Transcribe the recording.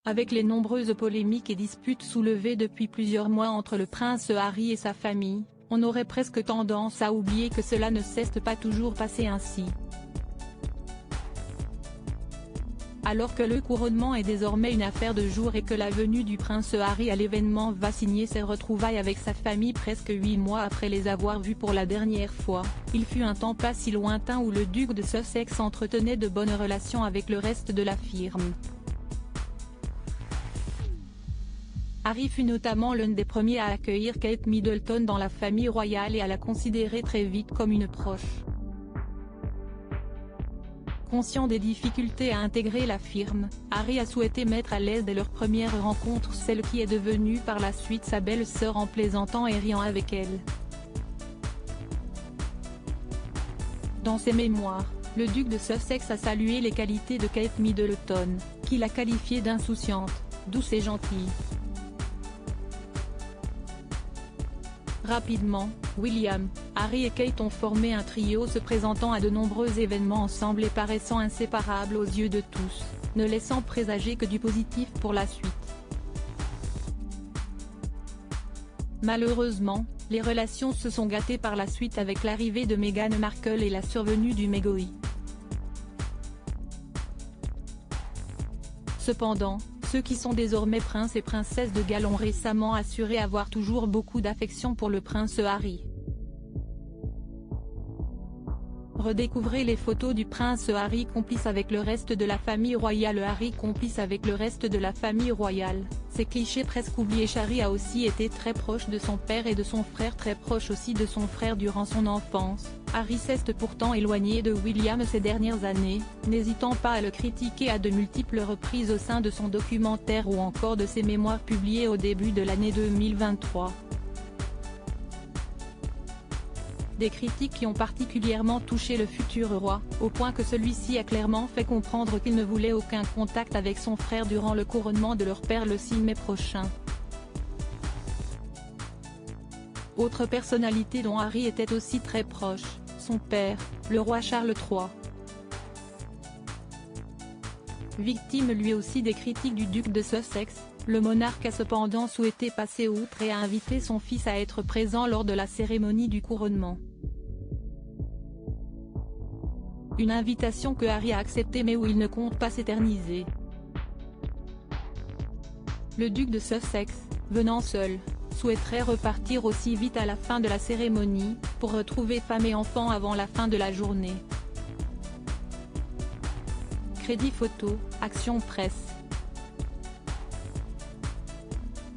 Avec les nombreuses polémiques et disputes soulevées depuis plusieurs mois entre le prince Harry et sa famille, on aurait presque tendance à oublier que cela ne s'est pas toujours passé ainsi. Alors que le couronnement est désormais une affaire de jour et que la venue du prince Harry à l'événement va signer ses retrouvailles avec sa famille presque 8 mois après les avoir vus pour la dernière fois, il fut un temps pas si lointain où le duc de Sussex entretenait de bonnes relations avec le reste de la firme. Harry fut notamment l'un des premiers à accueillir Kate Middleton dans la famille royale et à la considérer très vite comme une proche. Conscient des difficultés à intégrer la firme, Harry a souhaité mettre à l'aise dès leur première rencontre celle qui est devenue par la suite sa belle-sœur en plaisantant et riant avec elle. Dans ses mémoires, le duc de Sussex a salué les qualités de Kate Middleton, qu'il a qualifiée d'insouciante, douce et gentille. Rapidement, William, Harry et Kate ont formé un trio se présentant à de nombreux événements ensemble et paraissant inséparables aux yeux de tous, ne laissant présager que du positif pour la suite. Malheureusement, les relations se sont gâtées par la suite avec l'arrivée de Meghan Markle et la survenue du Megoi. Cependant, ceux qui sont désormais princes et princesses de Galles ont récemment assuré avoir toujours beaucoup d'affection pour le prince Harry. Redécouvrez les photos du prince Harry complice avec le reste de la famille royale. Harry complice avec le reste de la famille royale, ces clichés presque oubliés. Harry a aussi été très proche de son père et de son frère, très proche aussi de son frère durant son enfance. Harry s'est pourtant éloigné de William ces dernières années, n'hésitant pas à le critiquer à de multiples reprises au sein de son documentaire ou encore de ses mémoires publiés au début de l'année 2023. Des critiques qui ont particulièrement touché le futur roi, au point que celui-ci a clairement fait comprendre qu'il ne voulait aucun contact avec son frère durant le couronnement de leur père le 6 mai prochain. Autre personnalité dont Harry était aussi très proche, son père, le roi Charles III. Victime lui aussi des critiques du duc de Sussex, le monarque a cependant souhaité passer outre et a invité son fils à être présent lors de la cérémonie du couronnement. Une invitation que Harry a acceptée mais où il ne compte pas s'éterniser. Le duc de Sussex, venant seul, souhaiterait repartir aussi vite à la fin de la cérémonie, pour retrouver femme et enfants avant la fin de la journée. Crédit photo, Action Presse.